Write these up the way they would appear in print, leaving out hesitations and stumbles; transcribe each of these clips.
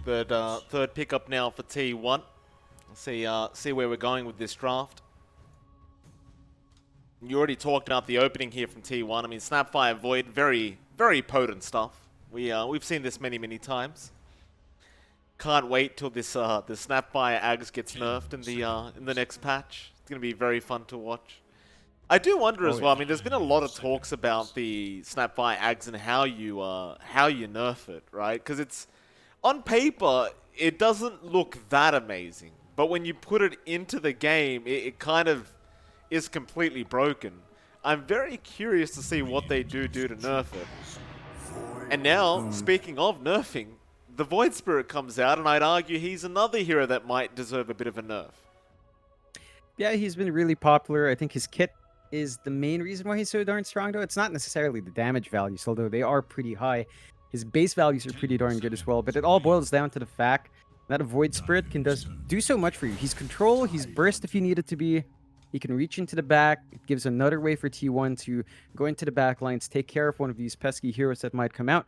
Third pickup now for T1. See where we're going with this draft. You already talked about the opening here from T1. I mean, Snapfire Void, very, very potent stuff. We've seen this many times. Can't wait till this the Snapfire Ags gets nerfed in the next patch. It's gonna be very fun to watch. I do wonder as well. I mean, there's been a lot of talks about the Snapfire Ags and how you nerf it, right? Because it's on paper it doesn't look that amazing, but when you put it into the game, it kind of is completely broken. I'm very curious to see what they do to nerf it. And now, speaking of nerfing, the Void Spirit comes out, and I'd argue he's another hero that might deserve a bit of a nerf. Yeah, he's been really popular. I think his kit is the main reason why he's so darn strong, though. It's not necessarily the damage values, although they are pretty high. His base values are pretty darn good as well, but it all boils down to the fact that a Void Spirit can do so much for you. He's control, he's burst if you need it to be. He can reach into the back. It gives another way for T1 to go into the back lines, take care of one of these pesky heroes that might come out,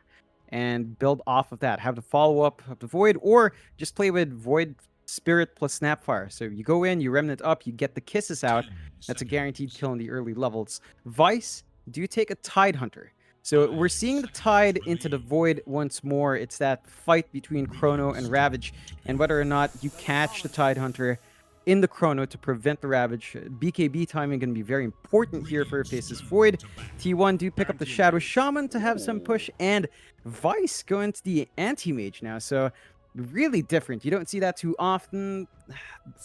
and build off of that. Have the follow-up of the Void, or just play with Void Spirit plus Snapfire. So you go in, you Remnant up, you get the Kisses out. That's a guaranteed kill in the early levels. Vice, do take a Tide Hunter. So we're seeing the Tide into the Void once more. It's that fight between Chrono and Ravage, and whether or not you catch the Tide Hunter in the Chrono to prevent the Ravage. BKB timing going to be very important here for Faces Void. T1 do pick up the Shadow Shaman to have some push, and Vice go into the Anti-Mage now. So really different. You don't see that too often.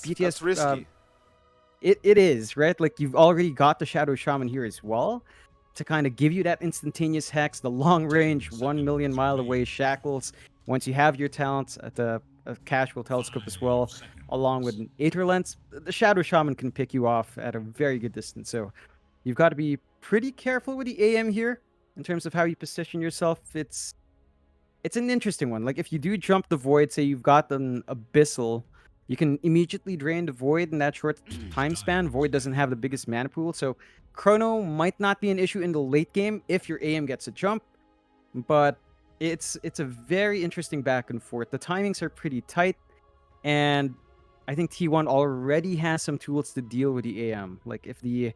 BTS, that's risky. It is, right? Like, you've already got the Shadow Shaman here as well to kind of give you that instantaneous hex, the long range, 1 million mile away shackles. Once you have your talents at the casual telescope as well, along with an Aether Lens, the Shadow Shaman can pick you off at a very good distance. So you've got to be pretty careful with the AM here in terms of how you position yourself. It's an interesting one. Like, if you do jump the Void, say you've got an Abyssal, you can immediately drain the Void in that short time span. Void doesn't have the biggest mana pool, so Chrono might not be an issue in the late game if your AM gets a jump, but it's a very interesting back and forth. The timings are pretty tight, and I think T1 already has some tools to deal with the AM. Like, if the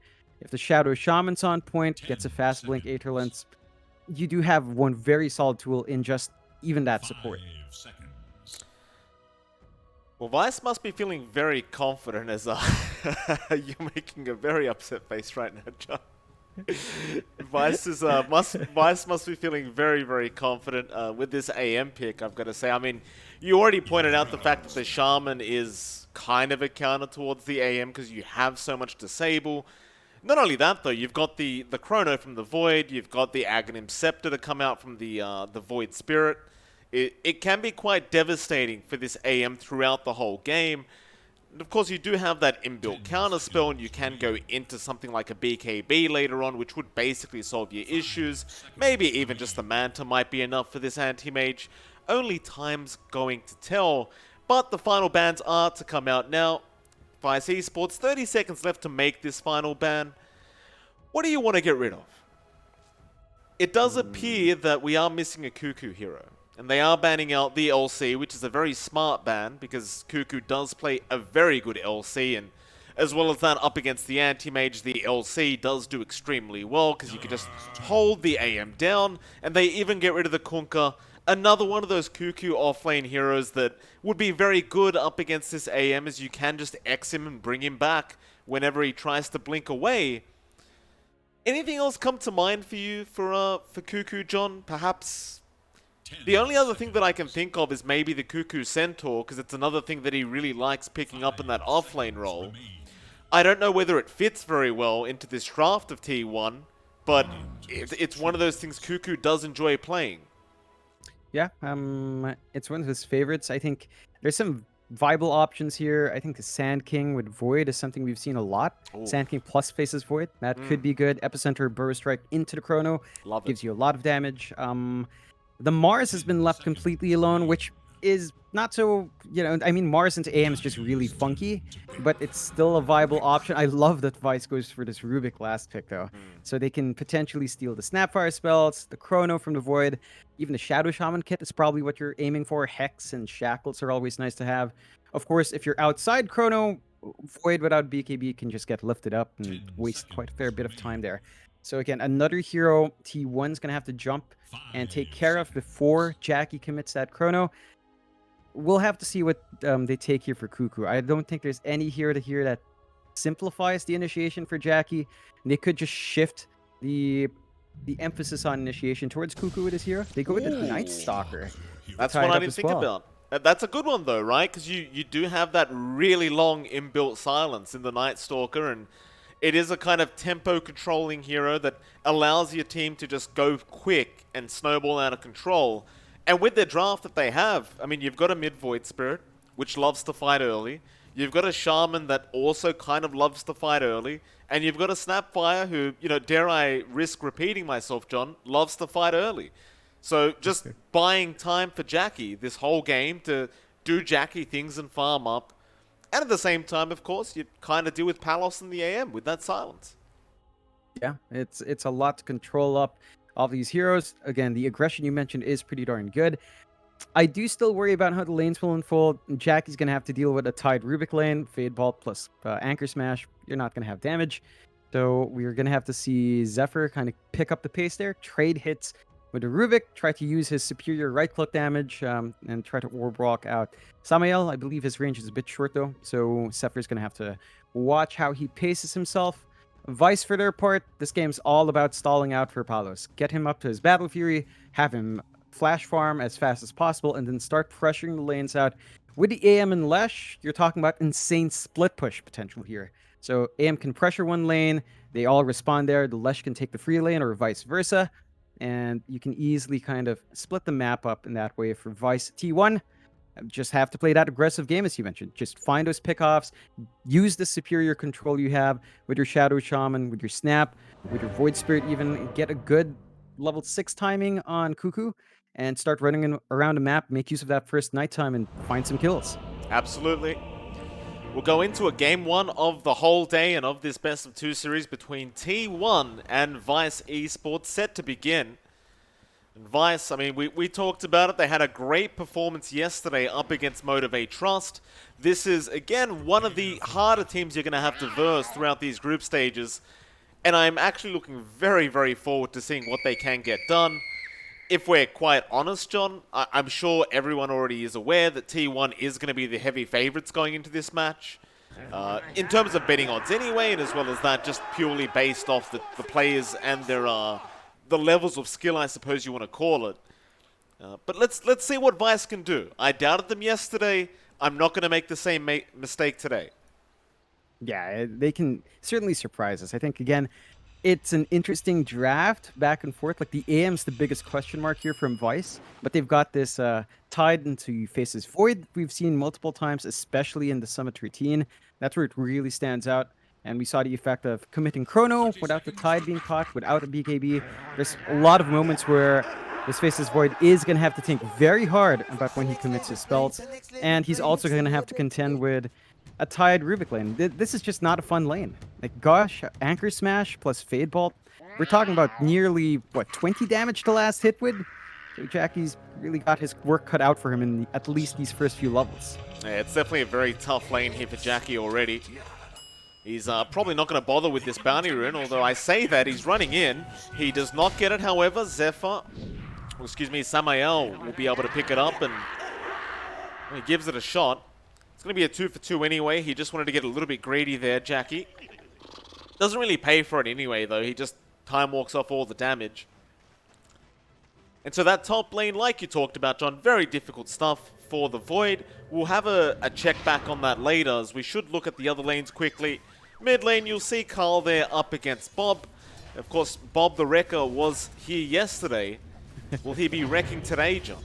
Shadow Shaman's on point, gets a fast blink Aether Lens, you do have one very solid tool in just even that support. Well, Vice must be feeling very confident as you're making a very upset face right now, John. Vice must be feeling very confident with this AM pick, I've got to say. I mean, you already pointed out the fact that the Shaman is kind of a counter towards the AM because you have so much disable. Not only that, though, you've got the Chrono from the Void, you've got the Aghanim Scepter to come out from the Void Spirit. It can be quite devastating for this AM throughout the whole game. And of course, you do have that inbuilt counter spell, and you can go into something like a BKB later on, which would basically solve your issues. Maybe even just the Manta might be enough for this anti-mage. Only time's going to tell. But the final bans are to come out now. Vice Esports, 30 seconds left to make this final ban. What do you want to get rid of? It does appear that we are missing a Cuckoo hero. And they are banning out the LC, which is a very smart ban, because Cuckoo does play a very good LC, and as well as that, up against the Anti-Mage, the LC does do extremely well, because you can just hold the AM down, and they even get rid of the Kunkka, another one of those Cuckoo offlane heroes that would be very good up against this AM, as you can just X him and bring him back whenever he tries to blink away. Anything else come to mind for you for Cuckoo, John? Perhaps the only other thing that I can think of is maybe the Cuckoo Centaur, because it's another thing that he really likes picking up in that offlane role. I don't know whether it fits very well into this draft of T1, but it's one of those things Cuckoo does enjoy playing. Yeah, it's one of his favorites. I think there's some viable options here. I think the Sand King with Void is something we've seen a lot. Ooh. Sand King plus Faces Void, that could be good. Epicenter Burrow Strike into the Chrono. Gives you a lot of damage. The Mars has been left completely alone, which is not so, I mean, Mars into AM is just really funky, but it's still a viable option. I love that Vice goes for this Rubik last pick, though. So they can potentially steal the Snapfire spells, the Chrono from the Void, even the Shadow Shaman kit is probably what you're aiming for. Hex and Shackles are always nice to have. Of course, if you're outside Chrono, Void without BKB can just get lifted up and waste quite a fair bit of time there. So again, another hero T1's going to have to jump and take care of before Jackie commits that Chrono. We'll have to see what they take here for Cuckoo. I don't think there's any hero to here that simplifies the initiation for Jackie. And they could just shift the emphasis on initiation towards Cuckoo with his hero. They go with the Night Stalker. That's what I didn't think about. That's a good one, though, right? Because you do have that really long inbuilt silence in the Night Stalker, and it is a kind of tempo-controlling hero that allows your team to just go quick and snowball out of control. And with their draft that they have, I mean, you've got a mid-Void Spirit, which loves to fight early. You've got a Shaman that also kind of loves to fight early. And you've got a Snapfire who, dare I risk repeating myself, John, loves to fight early. So just buying time for Jackie this whole game to do Jackie things and farm up. And at the same time, of course, you kind of deal with Palos in the AM with that silence. Yeah, it's a lot to control up all these heroes. Again, the aggression you mentioned is pretty darn good. I do still worry about how the lanes will unfold. Jackie's going to have to deal with a tied Rubik lane, Fade Bolt plus Anchor Smash. You're not going to have damage. So we're going to have to see Zephyr kind of pick up the pace there, trade hits with the Rubik, try to use his superior right-click damage, and try to orb walk out Samael. I believe his range is a bit short, though, so Zephyr's going to have to watch how he paces himself. Vice, for their part, this game's all about stalling out for Palos. Get him up to his Battle Fury, have him flash farm as fast as possible, and then start pressuring the lanes out. With the AM and Lesh, you're talking about insane split push potential here. So AM can pressure one lane, they all respond there, the Lesh can take the free lane, or vice versa, and you can easily kind of split the map up in that way for Vice. T1, just have to play that aggressive game, as you mentioned. Just find those pickoffs, use the superior control you have with your Shadow Shaman, with your Snap, with your Void Spirit even, get a good level 6 timing on Cuckoo, and start running around the map, make use of that first nighttime, and find some kills. Absolutely. We'll go into a game 1 of the whole day and of this best of 2 series between T1 and Vice Esports, set to begin. And Vice, I mean, we talked about it. They had a great performance yesterday up against Motivate Trust. This is, again, one of the harder teams you're going to have to verse throughout these group stages. And I'm actually looking very, very forward to seeing what they can get done. If we're quite honest, John, I'm sure everyone already is aware that T1 is going to be the heavy favorites going into this match. In terms of betting odds anyway, and as well as that, just purely based off the players and their the levels of skill, I suppose you want to call it. But let's see what Vice can do. I doubted them yesterday. I'm not going to make the same mistake today. Yeah, they can certainly surprise us. I think, again, it's an interesting draft back and forth. Like, the AM's the biggest question mark here from Vice, but they've got this tied into Faces Void we've seen multiple times, especially in the Summit routine. That's where it really stands out. And we saw the effect of committing Chrono without the Tide being caught, without a BKB. There's a lot of moments where this Faces Void is going to have to think very hard about when he commits his spells. And he's also going to have to contend with a tied Rubik lane. This is just not a fun lane. Like, gosh, Anchor Smash plus Fade Bolt. We're talking about nearly, 20 damage to last hit with? So Jackie's really got his work cut out for him in at least these first few levels. Yeah, it's definitely a very tough lane here for Jackie already. He's probably not going to bother with this bounty rune, although I say that he's running in. He does not get it, however. Samael will be able to pick it up, and he gives it a shot. It's going to be a 2 for 2 anyway. He just wanted to get a little bit greedy there, Jackie. Doesn't really pay for it anyway, though. He just time walks off all the damage. And so that top lane, like you talked about, John, very difficult stuff for the Void. We'll have a check back on that later, as we should look at the other lanes quickly. Mid lane, you'll see Carl there up against Bob. Of course, Bob the Wrecker was here yesterday. Will he be wrecking today, John?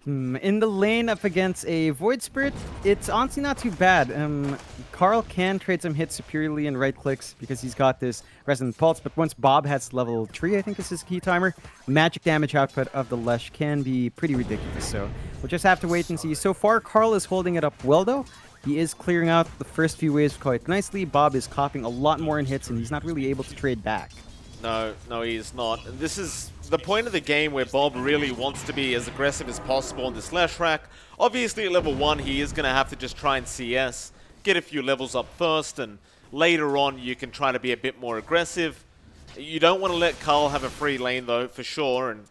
In the lane up against a Void Spirit, it's honestly not too bad. Carl can trade some hits superiorly in right clicks because he's got this Resonant Pulse, but once Bob has level 3, I think is his key timer, magic damage output of the Lesh can be pretty ridiculous, so we'll just have to wait and see. So far, Carl is holding it up well, though. He is clearing out the first few waves quite nicely. Bob is copying a lot more in hits, and he's not really able to trade back. No, he is not. This is the point of the game where Bob really wants to be as aggressive as possible in this Lash rack. Obviously, at level 1, he is going to have to just try and CS, get a few levels up first, and later on, you can try to be a bit more aggressive. You don't want to let Carl have a free lane, though, for sure, and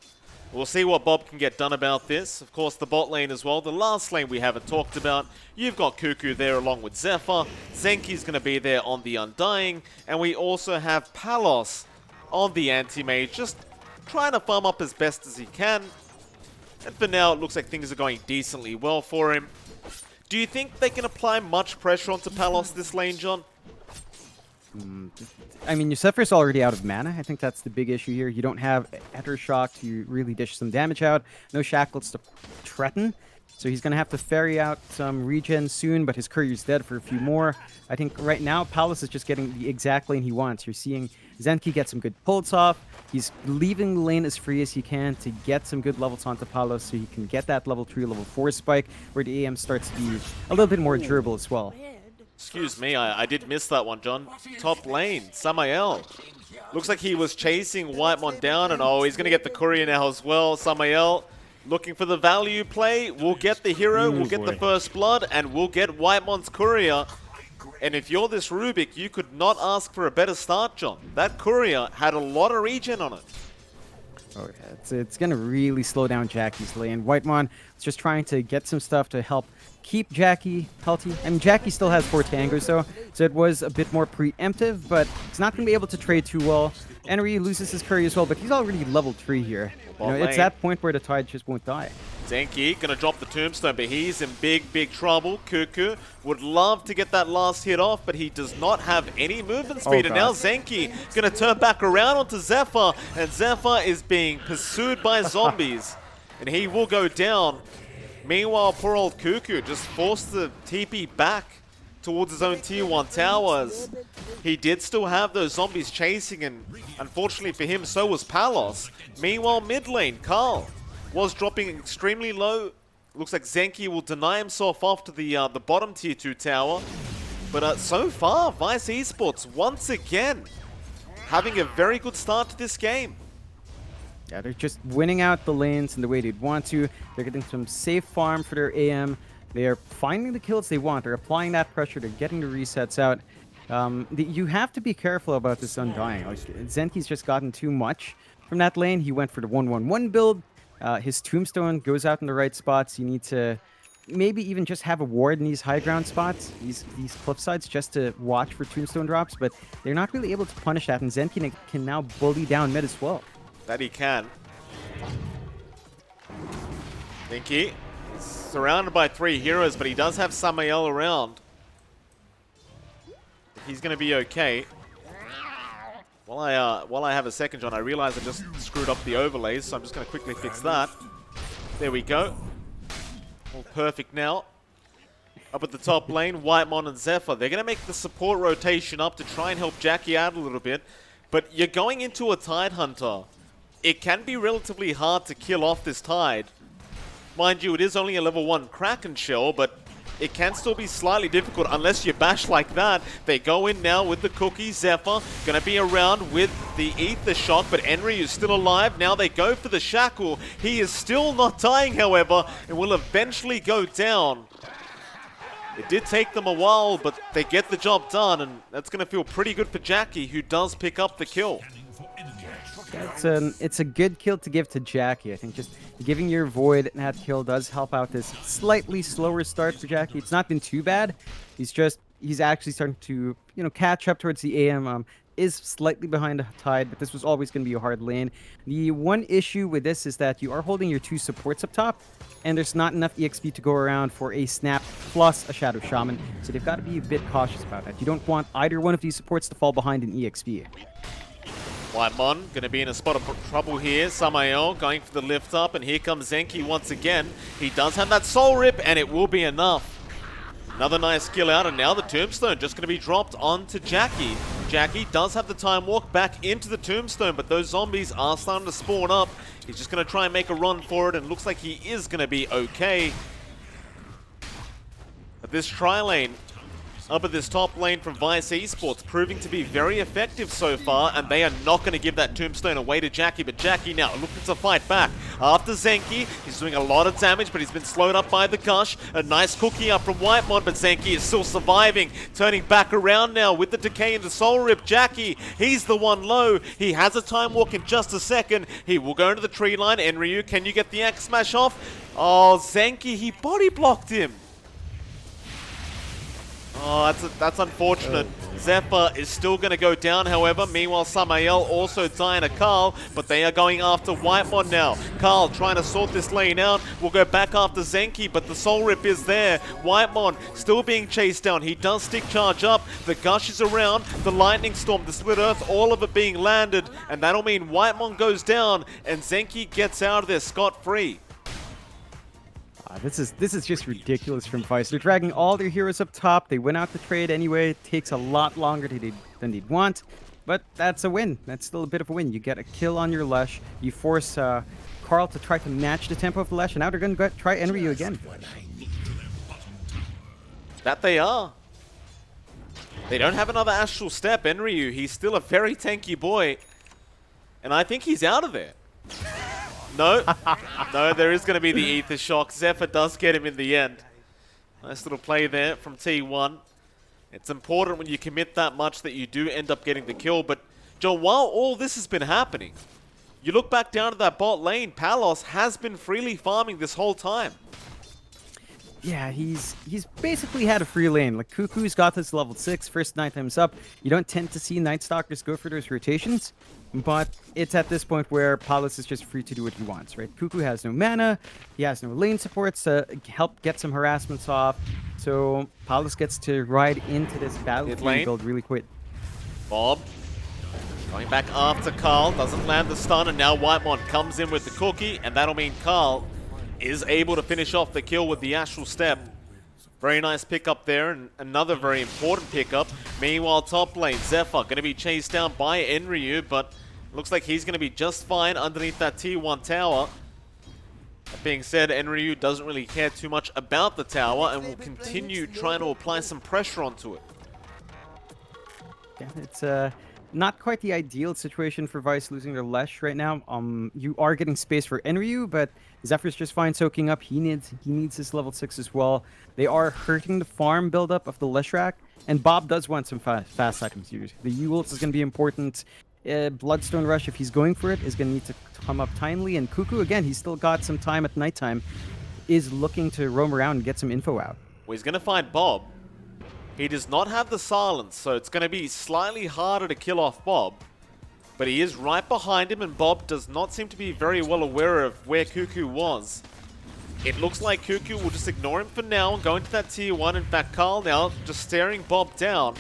we'll see what Bob can get done about this. Of course, the bot lane as well. The last lane we haven't talked about. You've got Cuckoo there along with Zephyr. Zenki's going to be there on the Undying, and we also have Palos on the anti-mage, just trying to farm up as best as he can. And for now, it looks like things are going decently well for him. Do you think they can apply much pressure onto Palos this lane, John? I mean, Zephyr's already out of mana. I think that's the big issue here. You don't have Ether Shock to really dish some damage out. No Shackles to threaten. So he's going to have to ferry out some regen soon, but his courier's dead for a few more. I think right now, Palos is just getting the exact lane he wants. You're seeing Zenki get some good pulls off. He's leaving the lane as free as he can to get some good levels onto Palos so he can get that level 3, level 4 spike, where the AM starts to be a little bit more durable as well. Excuse me, I did miss that one, John. Top lane, Samael. Looks like he was chasing Whitemon down, and oh, he's going to get the courier now as well. Samael looking for the value play. We'll get the hero, we'll get the first blood, and we'll get Whitemon's courier. And if you're this Rubik, you could not ask for a better start, John. That courier had a lot of regen on it. Oh, yeah, it's going to really slow down Jackie's lane. Whitemon is just trying to get some stuff to help keep Jackie healthy. I mean, Jackie still has 4 tangos, though, so it was a bit more preemptive, but he's not going to be able to trade too well. Henry loses his courier as well, but he's already level 3 here. You know, it's that point where the tide just won't die. Zenki gonna drop the tombstone, but he's in big trouble. Cuckoo would love to get that last hit off, but he does not have any movement speed. And now Zenki gonna turn back around onto Zephyr, and Zephyr is being pursued by zombies, and he will go down. Meanwhile, poor old Cuckoo just forced the TP back towards his own tier 1 towers. He did still have those zombies chasing, and unfortunately for him, so was Palos. Meanwhile, mid lane, Carl was dropping extremely low. Looks like Zenki will deny himself off to the bottom tier 2 tower. But so far, Vice Esports once again having a very good start to this game. Yeah, they're just winning out the lanes in the way they'd want to. They're getting some safe farm for their AM. They are finding the kills they want. They're applying that pressure. They're getting the resets out. You have to be careful about this Undying. Like, Zenki's just gotten too much from that lane. He went for the 1-1-1 build. His tombstone goes out in the right spots. You need to maybe even just have a ward in these high ground spots, these cliff sides, just to watch for tombstone drops, but they're not really able to punish that, and Zenki can now bully down mid as well. That he can. Zenki is surrounded by 3 heroes, but he does have Samael around. He's going to be okay. While I have a second, John, I realize I just screwed up the overlays, so I'm just going to quickly fix that. There we go. All perfect now. Up at the top lane, Whitemon and Zephyr. They're going to make the support rotation up to try and help Jackie out a little bit. But you're going into a Tide Hunter. It can be relatively hard to kill off this Tide. Mind you, it is only a level 1 Kraken shell, but it can still be slightly difficult unless you bash like that. They go in now with the cookie. Zephyr going to be around with the Ether Shock, but Henry is still alive. Now they go for the Shackle. He is still not dying, however, and will eventually go down. It did take them a while, but they get the job done, and that's going to feel pretty good for Jackie, who does pick up the kill. It's a good kill to give to Jackie. I think just giving your Void that kill does help out this slightly slower start for Jackie. It's not been too bad. He's actually starting to, you know, catch up towards the AM. Is slightly behind the Tide, but this was always going to be a hard lane. The one issue with this is that you are holding your 2 supports up top, and there's not enough EXP to go around for a Snap plus a Shadow Shaman, so they've got to be a bit cautious about that. You don't want either one of these supports to fall behind in EXP. Whitemon going to be in a spot of trouble here. Samael going for the lift up, and here comes Zenki once again. He does have that soul rip, and it will be enough. Another nice kill out, and now the tombstone just going to be dropped onto Jackie. Jackie does have the time walk back into the tombstone, but those zombies are starting to spawn up. He's just going to try and make a run for it, and looks like he is going to be okay. But this tri-lane up at this top lane from Vice Esports proving to be very effective so far, and they are not going to give that tombstone away to Jackie, but Jackie now looking to fight back. After Zenki, he's doing a lot of damage, but he's been slowed up by the Gush. A nice cookie up from Whitemon, but Zenki is still surviving, turning back around now with the decay and the soul rip. Jackie, he's the one low. He has a time walk in just a second. He will go into the tree line. Enryu, can you get the X smash off? Oh, Zenki, he body blocked him. Oh, that's unfortunate. Zephyr is still going to go down, however. Meanwhile, Samael also dying to Carl, but they are going after Whitemon now. Carl trying to sort this lane out. Will go back after Zenki, but the soul rip is there. Whitemon still being chased down. He does stick charge up. The Gush is around. The lightning storm, the split earth, all of it being landed, and that'll mean Whitemon goes down, and Zenki gets out of there scot-free. This is just ridiculous from Vice. They're dragging all their heroes up top. They went out to trade anyway. It takes a lot longer than they'd want, but that's a win. That's still a bit of a win. You get a kill on your Lush. You force Carl to try to match the tempo of the Lush, and now they're going to try Enryu again. That they are. They don't have another Astral Step. Enryu, he's still a very tanky boy, and I think he's out of there. No, no, there is going to be the Ether Shock. Zephyr does get him in the end. Nice little play there from T1. It's important when you commit that much that you do end up getting the kill. But, John, while all this has been happening, you look back down to that bot lane, Palos has been freely farming this whole time. Yeah, he's basically had a free lane. Like, Cuckoo's got this level 6, first 9 times up. You don't tend to see Night Stalkers go for those rotations, but it's at this point where Palos is just free to do what he wants, right? Cuckoo has no mana, he has no lane supports to help get some harassments off, so Palos gets to ride into this battle build really quick. Bob going back after Carl, doesn't land the stun, and now Whitemon comes in with the cookie, and that'll mean Carl is able to finish off the kill with the Astral Step. Very nice pickup there, and another very important pickup. Meanwhile, top lane, Zephyr going to be chased down by Enryu, but looks like he's going to be just fine underneath that T1 tower. That being said, Enryu doesn't really care too much about the tower and will continue trying to apply some pressure onto it. Yeah, it's not quite the ideal situation for Vice losing their Lesh right now. You are getting space for Enryu, but Zephyr's just fine soaking up. He needs his level 6 as well. They are hurting the farm buildup of the Leshrac, and Bob does want some fast items used. The Yules is going to be important. Bloodstone Rush, if he's going for it, is going to need to come up timely. And Cuckoo, again, he's still got some time at nighttime, is looking to roam around and get some info out. Well, he's going to find Bob. He does not have the silence, so it's going to be slightly harder to kill off Bob. But he is right behind him, and Bob does not seem to be very well aware of where Cuckoo was. It looks like Cuckoo will just ignore him for now and go into that tier 1. In fact, Carl now just staring Bob down.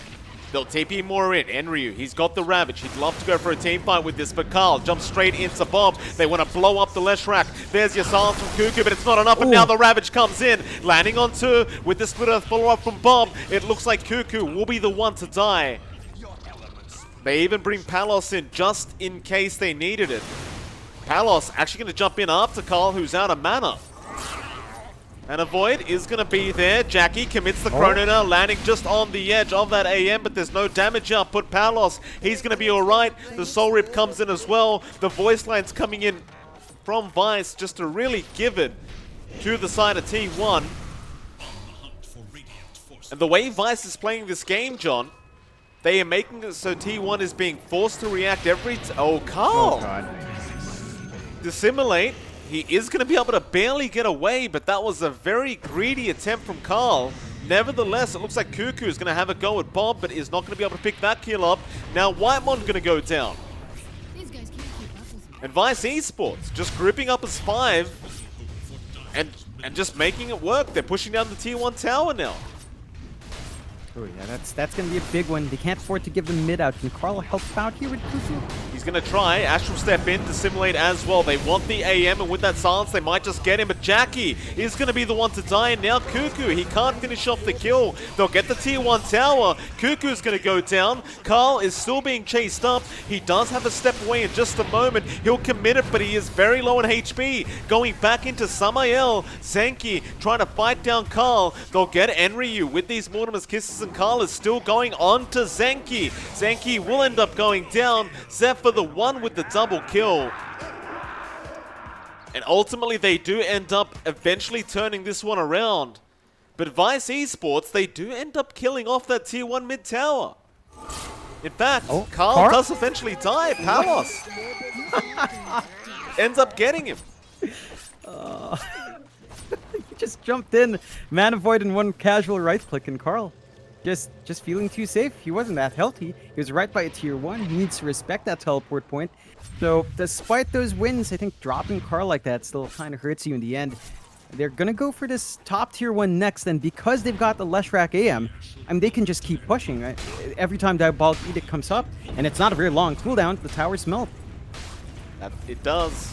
They'll TP more in. Enryu, he's got the Ravage. He'd love to go for a team fight with this, but Carl jumps straight into Bob. They want to blow up the Leshrac. There's your silence from Cuckoo, but it's not enough, and now the Ravage comes in. Landing on 2 with the split earth follow-up from Bob. It looks like Cuckoo will be the one to die. They even bring Palos in just in case they needed it. Palos actually going to jump in after Carl, who's out of mana. And a Void is going to be there. Jackie commits the Chrono now, landing just on the edge of that AM, but there's no damage output. Palos, he's going to be alright. The Soul Rip comes in as well. The voice line's coming in from Vice just to really give it to the side of T1. And the way Vice is playing this game, John, they are making it so T1 is being forced to react every oh, Carl! Dissimulate. He is going to be able to barely get away, but that was a very greedy attempt from Carl. Nevertheless, it looks like Cuckoo is going to have a go at Bob, but is not going to be able to pick that kill up. Now Whitemon's going to go down. And Vice Esports just gripping up as 5 and just making it work. They're pushing down the tier 1 tower now. Oh yeah, that's going to be a big one. They can't afford to give them mid out. Can Carl help out here with Cuckoo? He's going to try. Astral step in to simulate as well. They want the AM, and with that silence, they might just get him. But Jackie is going to be the one to die. And now Cuckoo, he can't finish off the kill. They'll get the tier 1 tower. Cuckoo's going to go down. Carl is still being chased up. He does have a step away in just a moment. He'll commit it, but he is very low on HP. Going back into Samael. Zenki trying to fight down Carl. They'll get Enryu with these Mortimer's Kisses, and Carl is still going on to Zenki. Zenki will end up going down. Zephyr the one with the double kill. And ultimately they do end up eventually turning this one around. But Vice Esports, they do end up killing off that tier 1 mid tower. In fact, Carl does eventually die. Palos ends up getting him. He just jumped in, mana void and one casual right click, and Carl just feeling too safe. He wasn't that healthy. He was right by a tier 1. He needs to respect that teleport point. So despite those wins, I think dropping Carl like that still kind of hurts you in the end. They're going to go for this top tier 1 next, and because they've got the Leshrac AM, I mean, they can just keep pushing. Every time Diabolic Edict comes up, and it's not a very long cooldown, the towers melt. It does.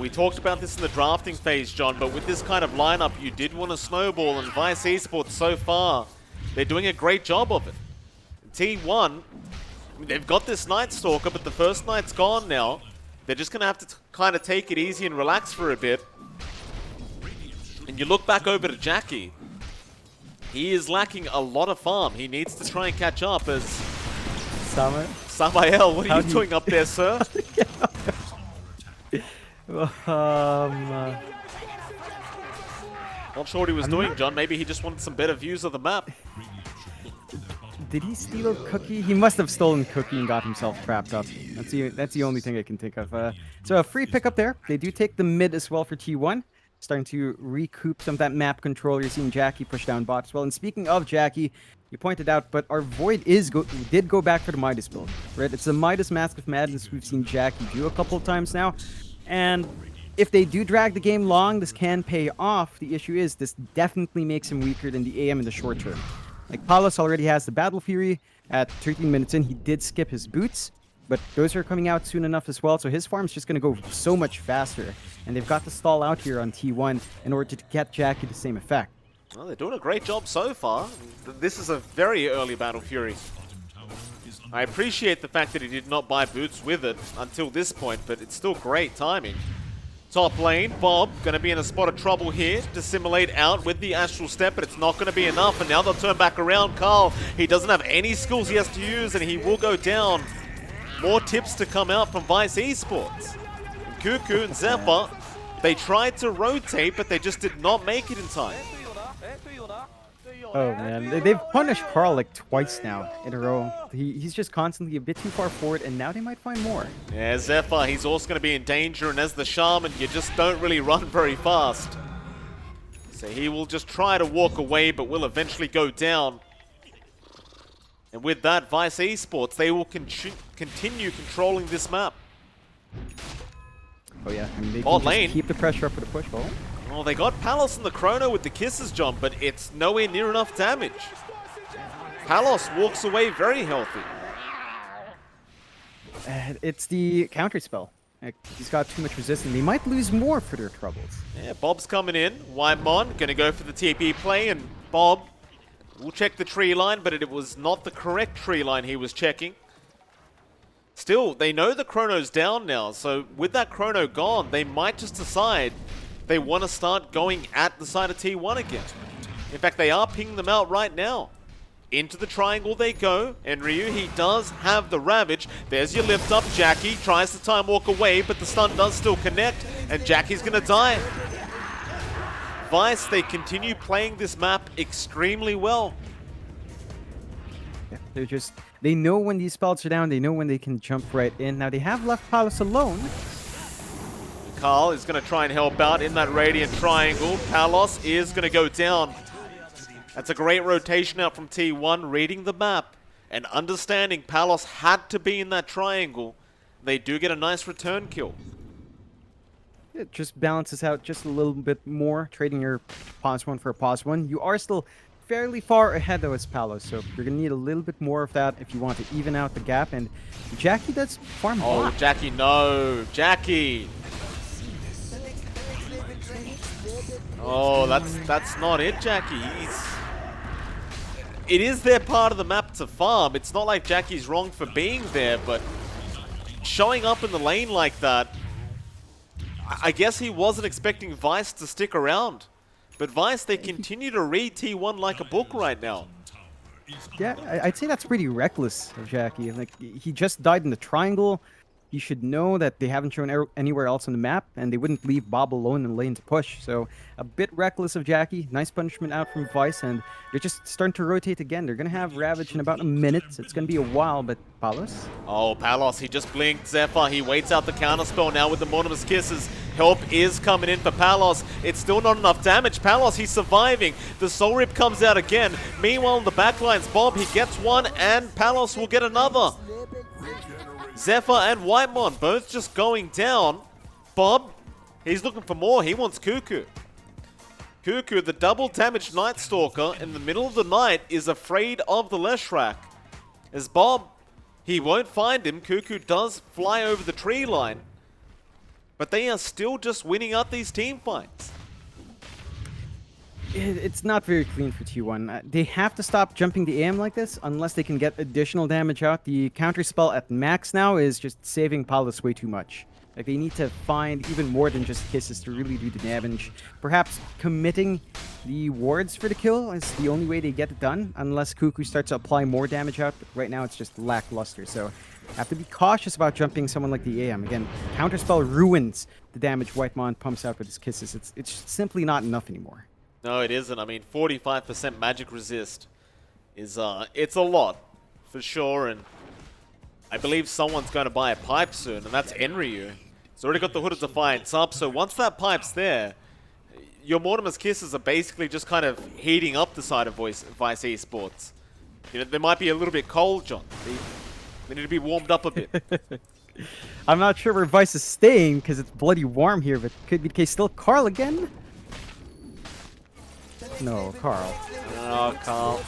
We talked about this in the drafting phase, John, but with this kind of lineup, you did want to snowball, and Vice Esports so far, they're doing a great job of it. T1, I mean, they've got this Night Stalker, but the first night's gone now. They're just going to have to kind of take it easy and relax for a bit. And you look back over to Jackie. He is lacking a lot of farm. He needs to try and catch up as... Samael, what are you doing up there, sir? Not sure what he was doing, John. Maybe he just wanted some better views of the map. Did he steal Cookie? He must have stolen Cookie and got himself trapped up. That's the only thing I can think of. So a free pick up there. They do take the mid as well for T1. Starting to recoup some of that map control. You're seeing Jackie push down bot as well. And speaking of Jackie, you pointed out, but our Void did go back for the Midas build, right? It's the Midas Mask of Madness we've seen Jackie do a couple of times now. And if they do drag the game long, this can pay off. The issue is this definitely makes him weaker than the AM in the short term. Like, Palos already has the Battle Fury at 13 minutes in. He did skip his boots, but those are coming out soon enough as well, so his farm's just going to go so much faster. And they've got to stall out here on T1 in order to get Jackie the same effect. Well, they're doing a great job so far. This is a very early Battle Fury. I appreciate the fact that he did not buy boots with it until this point, but it's still great timing. Top lane, Bob, going to be in a spot of trouble here. Dissimulate out with the Astral Step, but it's not going to be enough. And now they'll turn back around. Carl, he doesn't have any skills he has to use, and he will go down. More tips to come out from Vice Esports. Cuckoo and Zephyr, they tried to rotate, but they just did not make it in time. Oh man, they've punished Carl like twice now in a row. He's just constantly a bit too far forward, and now they might find more. Yeah, Zephyr, he's also going to be in danger, and as the Shaman, you just don't really run very fast. So he will just try to walk away, but will eventually go down. And with that, Vice Esports, they will continue controlling this map. Oh yeah, I mean, they Bot can lane. Just keep the pressure up for the push. Oh, they got Palos and the Chrono with the kisses, John, but it's nowhere near enough damage. Palos walks away very healthy. It's the counter spell. He's got too much resistance. They might lose more for their troubles. Yeah, Bob's coming in. Whitemon going to go for the TP play, and Bob will check the tree line, but it was not the correct tree line he was checking. Still, they know the Chrono's down now, so with that Chrono gone, they might just decide they want to start going at the side of T1 again. In fact, they are pinging them out right now. Into the triangle they go, and Ryu, he does have the Ravage. There's your lift up. Jackie tries to time walk away, but the stun does still connect, and Jackie's going to die. Vice, they continue playing this map extremely well. Yeah, they know when these spells are down, they know when they can jump right in. Now they have left Palos alone. Carl is going to try and help out in that Radiant Triangle. Palos is going to go down. That's a great rotation out from T1, reading the map and understanding Palos had to be in that triangle. They do get a nice return kill. It just balances out just a little bit more, trading your pause one for a pause one. You are still fairly far ahead though as Palos, so you're gonna need a little bit more of that if you want to even out the gap. And Jackie does farm a Oh, lot. Jackie, no. Jackie. Oh, that's not it, Jackie. It is their part of the map to farm. It's not like Jackie's wrong for being there, but showing up in the lane like that, I guess he wasn't expecting Vice to stick around. But Vice, they continue to read T1 like a book right now. Yeah, I'd say that's pretty reckless of Jackie. Like, he just died in the triangle. He should know that they haven't shown anywhere else on the map, and they wouldn't leave Bob alone in the lane to push. So, a bit reckless of Jackie. Nice punishment out from Vice, and they're just starting to rotate again. They're going to have Ravage in about a minute. It's going to be a while, but Palos? Oh, Palos, he just blinked. Zephyr, he waits out the counterspell now with the Mortimer's Kisses. Help is coming in for Palos. It's still not enough damage. Palos, he's surviving. The Soul Rip comes out again. Meanwhile, in the backlines, Bob, he gets one, and Palos will get another. Zephyr and Whitemon both just going down. Bob, he's looking for more. He wants Cuckoo. Cuckoo, the double damage Night Stalker in the middle of the night, is afraid of the Leshrac. As Bob, he won't find him. Cuckoo does fly over the tree line. But they are still just winning out these team fights. It's not very clean for T1. They have to stop jumping the AM like this unless they can get additional damage out. The counter spell at max now is just saving Palos way too much. Like, they need to find even more than just kisses to really do the damage. Perhaps committing the wards for the kill is the only way they get it done, unless Cuckoo starts to apply more damage out. But right now it's just lackluster, so have to be cautious about jumping someone like the AM. Again, counterspell ruins the damage Whitemon pumps out with his kisses. It's simply not enough anymore. No, it isn't. I mean, 45% magic resist is it's a lot for sure, and I believe someone's going to buy a pipe soon, and that's Enryu. He's already got the Hood of Defiance up, so once that pipe's there, your Mortimer's Kisses are basically just kind of heating up the side of Vice Esports. You know, they might be a little bit cold, John. They need to be warmed up a bit. I'm not sure where Vice is staying because it's bloody warm here, but could be the case. Still Carl again? No, Carl. Oh, Carl.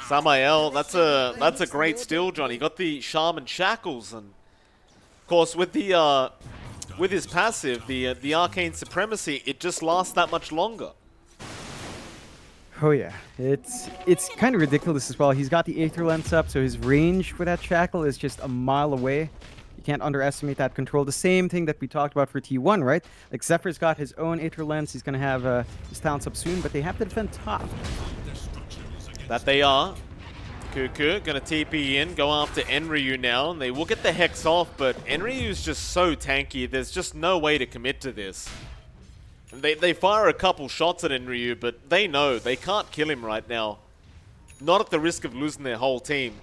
Samael, that's a great steal, John. He got the Shaman Shackles, and of course with the with his passive, the Arcane Supremacy, it just lasts that much longer. Oh yeah, it's kind of ridiculous as well. He's got the Aether Lens up, so his range for that Shackle is just a mile away. You can't underestimate that control. The same thing that we talked about for T1, right? Like, Zephyr's got his own Aether Lens. He's going to have his talents up soon, but they have to defend top. That they are. Cuckoo going to TP in, go after Enryu now, and they will get the Hex off, but Enryu's just so tanky, there's just no way to commit to this. And they fire a couple shots at Enryu, but they know they can't kill him right now. Not at the risk of losing their whole team.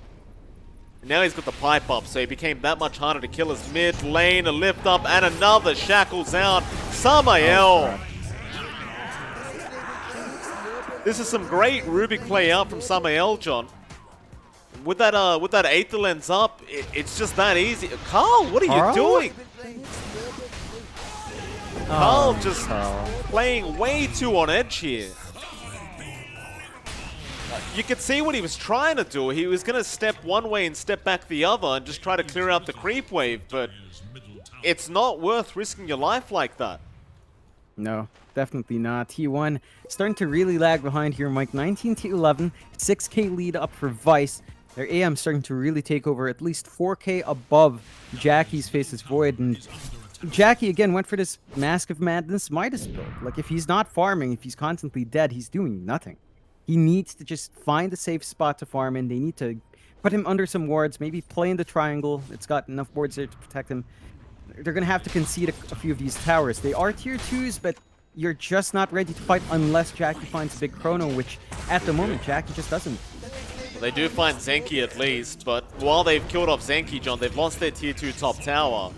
Now he's got the pipe up, so he became that much harder to kill. As mid lane, a lift up, and another Shackles out. Samael! This is some great Rubik play out from Samael, John. With that Aether Lens up, it's just that easy. Carl, what are you doing? Carl just playing way too on edge here. You could see what he was trying to do. He was going to step one way and step back the other and just try to clear out the creep wave, but it's not worth risking your life like that. No, definitely not. T1 starting to really lag behind here, Mike. 19 to 11, 6k lead up for Vice. Their AM starting to really take over, at least 4k above Jackie's Faceless Void. And Jackie, again, went for this Mask of Madness Midas build. Like, if he's not farming, if he's constantly dead, he's doing nothing. He needs to just find a safe spot to farm in. They need to put him under some wards, maybe play in the triangle. It's got enough wards there to protect him. They're going to have to concede a few of these towers. They are tier 2s, but you're just not ready to fight unless Jackie finds a big chrono, which at the moment, Jackie just doesn't. Well, they do find Zenki at least, but while they've killed off Zenki, John, they've lost their tier 2 top tower.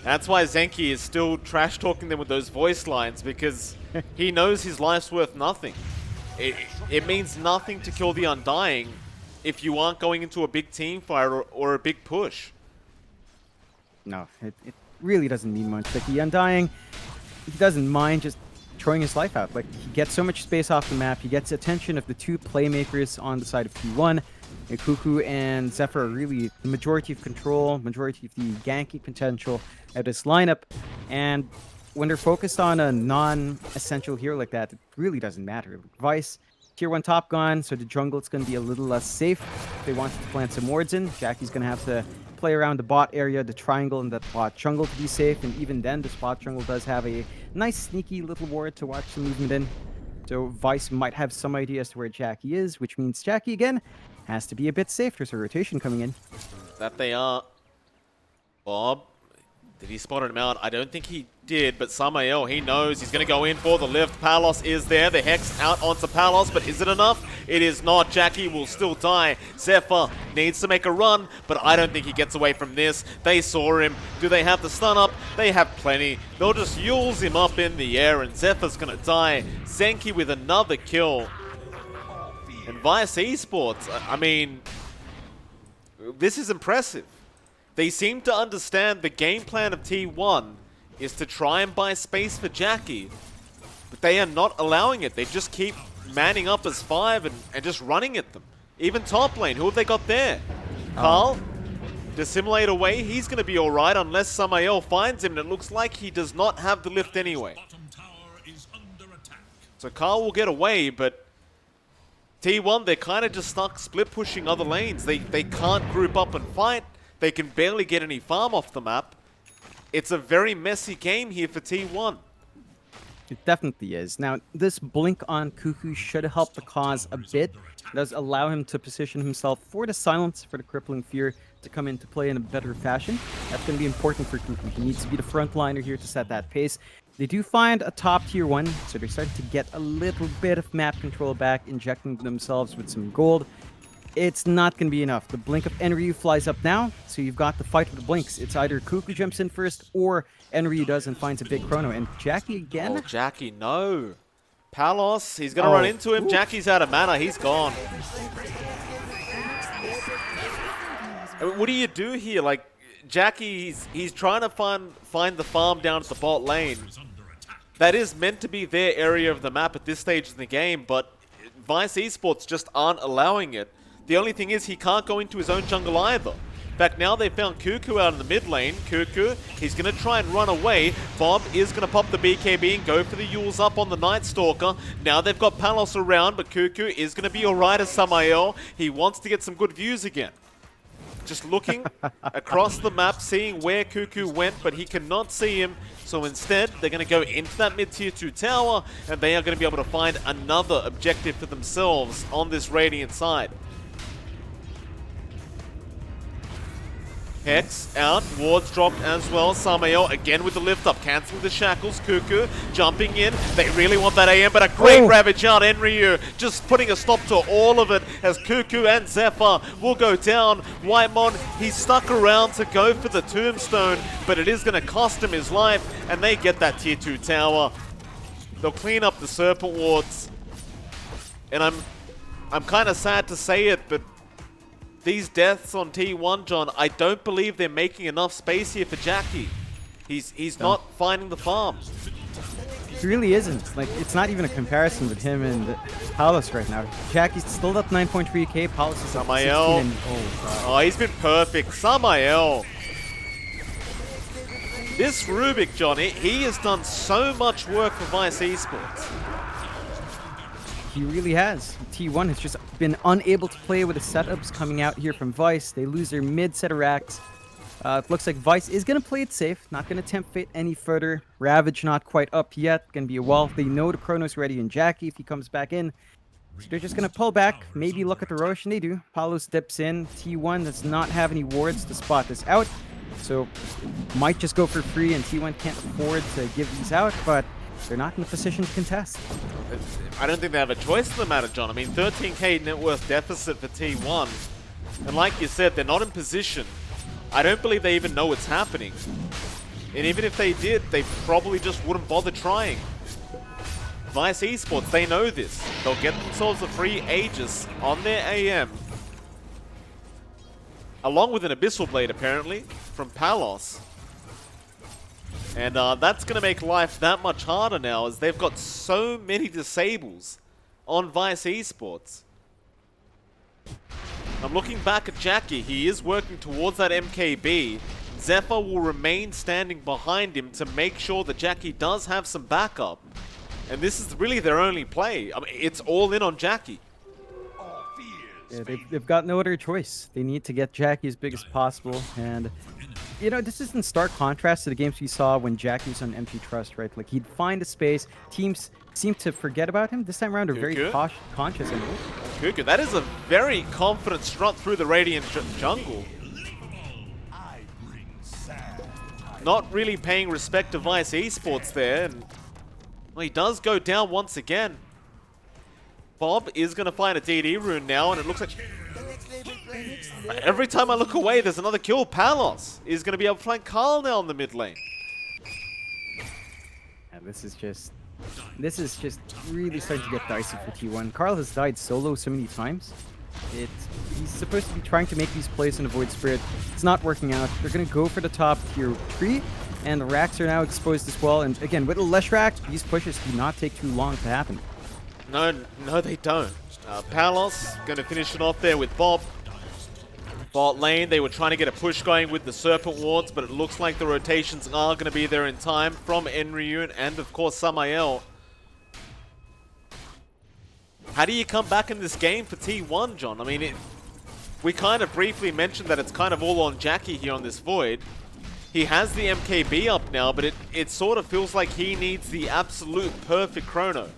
That's why Zenki is still trash-talking them with those voice lines, because he knows his life's worth nothing. It means nothing to kill the Undying if you aren't going into a big team fight or a big push. No, it really doesn't mean much. Like, the Undying, he doesn't mind just throwing his life out. Like, he gets so much space off the map. He gets attention of the two playmakers on the side of T1. And Cuckoo and Zephyr are really the majority of control, majority of the ganking potential of this lineup. And when they're focused on a non-essential hero like that, it really doesn't matter. Vice, tier 1 top gone, so the jungle is going to be a little less safe. If they want to plant some wards in, Jackie's going to have to play around the bot area, the triangle, and the bot jungle to be safe. And even then, the bot jungle does have a nice sneaky little ward to watch the movement in. So Vice might have some idea as to where Jackie is, which means Jackie, again, has to be a bit safe. There's a rotation coming in. That they are. Bob, did he spot him out? I don't think he did, but Samael, he knows he's going to go in for the lift. Palos is there. The Hex out onto Palos, but is it enough? It is not. Jackie will still die. Zephyr needs to make a run, but I don't think he gets away from this. They saw him. Do they have the stun up? They have plenty. They'll just yules him up in the air, and Zephyr's going to die. Zenki with another kill. And Vice Esports, I mean, this is impressive. They seem to understand the game plan of T1 is to try and buy space for Jackie, but they are not allowing it. They just keep manning up as 5 and just running at them. Even top lane, who have they got there? Carl, dissimulate away. He's going to be alright unless Samael finds him, and it looks like he does not have the lift anyway. So Carl will get away, but T1, they're kind of just stuck split pushing other lanes. They can't group up and fight. They can barely get any farm off the map. It's a very messy game here for T1. It definitely is. Now, this blink on Cuckoo should help the cause a bit. It does allow him to position himself for the silence, for the crippling fear to come into play in a better fashion. That's going to be important for Cuckoo. He needs to be the frontliner here to set that pace. They do find a top tier 1, so they're starting to get a little bit of map control back, injecting themselves with some gold. It's not going to be enough. The blink of Enryu flies up now, so you've got the fight with the blinks. It's either Cuckoo jumps in first, or Enryu does and finds a big chrono. And Jackie again? Oh, Jackie, no. Palos, he's going to run into him. Ooh. Jackie's out of mana. He's gone. I mean, what do you do here? Like, Jackie, he's trying to find the farm down at the bot lane. That is meant to be their area of the map at this stage in the game, but Vice Esports just aren't allowing it. The only thing is he can't go into his own jungle either. In fact, now they've found Cuckoo out in the mid lane. Cuckoo, he's going to try and run away. Bob is going to pop the BKB and go for the Yules up on the Night Stalker. Now they've got Palos around, but Cuckoo is going to be alright as Samael. He wants to get some good views again. Just looking across the map, seeing where Cuckoo went, but he cannot see him. So instead, they're going to go into that mid-tier 2 tower, and they are going to be able to find another objective for themselves on this Radiant side. Hex out, wards dropped as well. Samael again with the lift up, cancelling the shackles. Cuckoo jumping in. They really want that AM, but a great ravage out. Enryu just putting a stop to all of it as Cuckoo and Zephyr will go down. Whitemon, he's stuck around to go for the tombstone, but it is going to cost him his life, and they get that tier 2 tower. They'll clean up the serpent wards, and I'm kind of sad to say it, but these deaths on T1, John, I don't believe they're making enough space here for Jackie. He's not finding the farm. He really isn't. Like, it's not even a comparison with him and Palos right now. Jackie's still up 9.3k. Palos is up 16. And, oh, he's been perfect. Samael. This Rubik, John, he has done so much work for Vice Esports. He really has. T1 has just been unable to play with the setups coming out here from Vice. They lose their mid set of racks. It looks like Vice is going to play it safe, not going to tempt fate any further. Ravage not quite up yet, going to be a wall. They know the Chrono's ready in Jackie if he comes back in. So they're just going to pull back, maybe look at the Rosh, and they do. Palos dips in. T1 does not have any wards to spot this out, so might just go for free, and T1 can't afford to give these out, but they're not in a position to contest. I don't think they have a choice in the matter, John. I mean, 13k net worth deficit for T1. And like you said, they're not in position. I don't believe they even know what's happening. And even if they did, they probably just wouldn't bother trying. Vice Esports, they know this. They'll get themselves a free Aegis on their AM. Along with an Abyssal Blade, apparently, from Palos. And that's going to make life that much harder now, as they've got so many disables on Vice Esports. I'm looking back at Jackie. He is working towards that MKB. Zephyr will remain standing behind him to make sure that Jackie does have some backup. And this is really their only play. I mean, it's all in on Jackie. Yeah, they've got no other choice. They need to get Jackie as big as possible. And, you know, this is in stark contrast to the games we saw when Jackie was on Empty Trust, right? Like, he'd find a space. Teams seem to forget about him. This time around, they're very conscious. And Cuckoo, that is a very confident strut through the Radiant jungle. Not really paying respect to Vice Esports there. And, well, he does go down once again. Bob is going to find a DD rune now, and it looks like every time I look away, there's another kill. Palos is going to be able to flank Carl now in the mid lane. And this is just really starting to get dicey for T1. Carl has died solo so many times. He's supposed to be trying to make these plays in the Void Spirit. It's not working out. They're going to go for the top tier 3, and the racks are now exposed as well. And again, with a Leshrac, these pushes do not take too long to happen. No, they don't. Palos going to finish it off there with Bob. Bot lane, they were trying to get a push going with the Serpent Wards, but it looks like the rotations are going to be there in time from Enryu and, of course, Samael. How do you come back in this game for T1, John? I mean, we kind of briefly mentioned that it's kind of all on Jackie here on this Void. He has the MKB up now, but it sort of feels like he needs the absolute perfect chrono.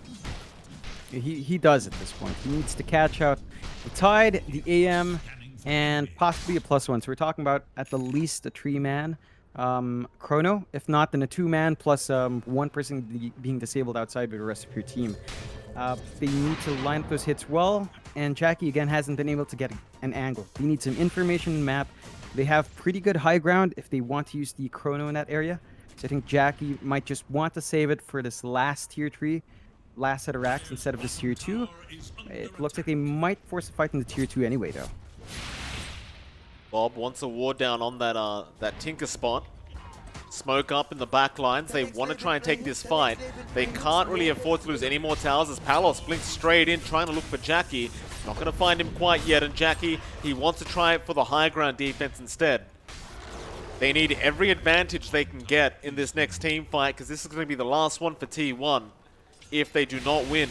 He does at this point. He needs to catch out the Tide, the AM, and possibly a +1. So we're talking about at the least a 3-man chrono. If not, then a 2-man plus one person being disabled outside with the rest of your team. They need to line up those hits well, and Jackie again hasn't been able to get an angle. They need some information map. They have pretty good high ground if they want to use the chrono in that area. So I think Jackie might just want to save it for this last tier 3. Last set of racks instead of this tier 2. It looks like they might force a fight in the tier 2 anyway, though. Bob wants a ward down on that Tinker spot. Smoke up in the back lines. They want to try and take this fight. They can't really afford to lose any more towers as Palos blinks straight in, trying to look for Jackie. Not going to find him quite yet, and Jackie, he wants to try it for the high ground defense instead. They need every advantage they can get in this next team fight, because this is going to be the last one for T1. If they do not win.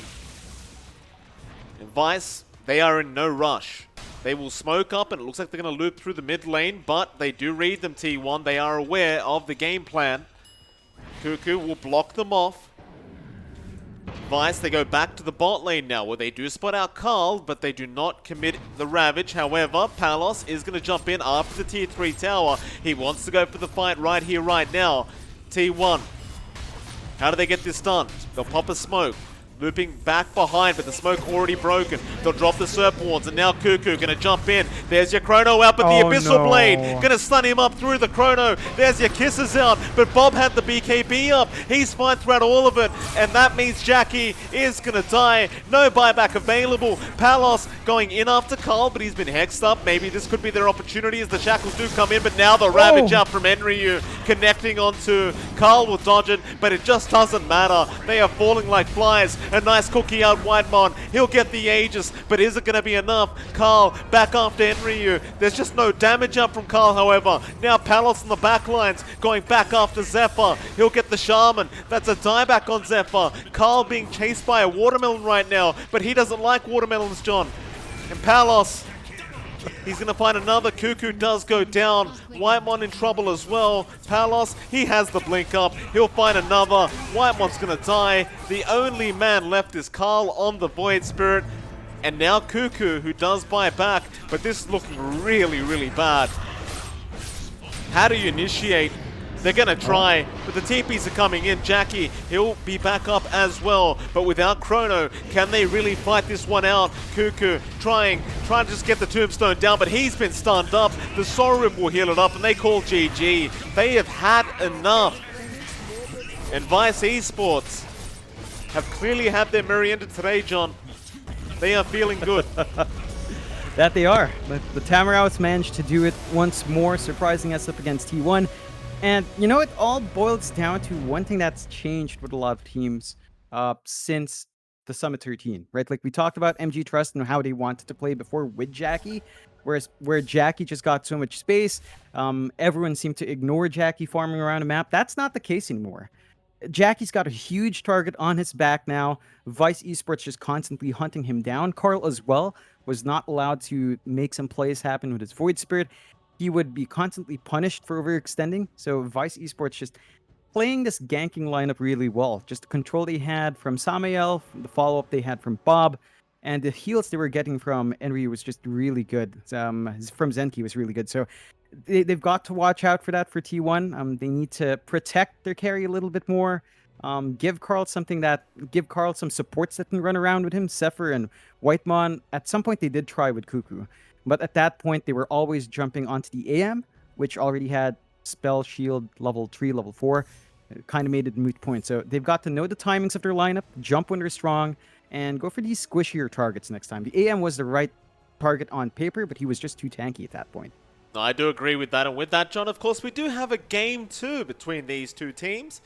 And Vice, they are in no rush. They will smoke up, and it looks like they're going to loop through the mid lane, but they do read them, T1. They are aware of the game plan. Cuckoo will block them off. Vice, they go back to the bot lane now, where they do spot out Carl, but they do not commit the Ravage. However, Palos is going to jump in after the tier 3 tower. He wants to go for the fight right here, right now. T1. How do they get this done? They'll pop a smoke. Looping back behind, but the smoke already broken. They'll drop the Serpent Wards, and now Cuckoo gonna jump in. There's your Chrono out, but the Abyssal Blade gonna stun him up through the Chrono. There's your Kisses out, but Bob had the BKB up. He's fine throughout all of it, and that means Jackie is gonna die. No buyback available. Palos going in after Carl, but he's been hexed up. Maybe this could be their opportunity as the Shackles do come in, but now the Ravage out from Enryu, connecting onto Carl will dodge it, but it just doesn't matter. They are falling like flies. A nice cookie out Whitemon. He'll get the Aegis, but is it going to be enough? Carl back after Enryu. There's just no damage up from Carl, however. Now Palos on the back lines going back after Zephyr. He'll get the Shaman. That's a dieback on Zephyr. Carl being chased by a Watermelon right now, but he doesn't like watermelons, John. And Palos, he's going to find another. Cuckoo does go down. Whitemon in trouble as well. Palos, he has the blink up. He'll find another. Whitemon's going to die. The only man left is Carl on the Void Spirit. And now Cuckoo, who does buy back. But this is looking really, really bad. How do you initiate? They're going to try, but the TPs are coming in. Jackie, he'll be back up as well, but without Chrono, can they really fight this one out? Cuckoo trying to just get the Tombstone down, but he's been stunned up. The Sorim will heal it up, and they call GG. They have had enough. And Vice Esports have clearly had their merry end today, John. They are feeling good. That they are, but the Tamarouts managed to do it once more, surprising us up against T1. And you know, it all boils down to one thing that's changed with a lot of teams since the Summit 13, right? Like we talked about MG Trust and how they wanted to play before with Jackie, whereas where Jackie just got so much space, everyone seemed to ignore Jackie farming around a map. That's not the case anymore. Jackie's got a huge target on his back now. Vice Esports just constantly hunting him down. Carl as well was not allowed to make some plays happen with his Void Spirit. He would be constantly punished for overextending. So Vice Esports just playing this ganking lineup really well. Just the control they had from Samael, the follow-up they had from Bob, and the heals they were getting from Enry was just really good. From Zenki was really good. So they've got to watch out for that for T1. They need to protect their carry a little bit more. Give Carl some supports that can run around with him. Zephyr and Whitemon. At some point they did try with Cuckoo, but at that point they were always jumping onto the AM, which already had spell shield level 3, level 4. It kind of made it a moot point. So they've got to know the timings of their lineup, jump when they're strong, and go for these squishier targets next time. The AM was the right target on paper, but he was just too tanky at that point. No, I do agree with that. And with that, John, of course, we do have a game 2 between these two teams.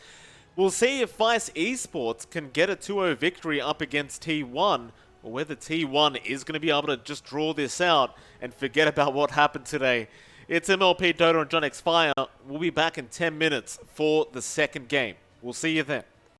We'll see if Vice Esports can get a 2-0 victory up against T1, or whether T1 is going to be able to just draw this out and forget about what happened today. It's MLP Dota and JohnXFire. We'll be back in 10 minutes for the second game. We'll see you then.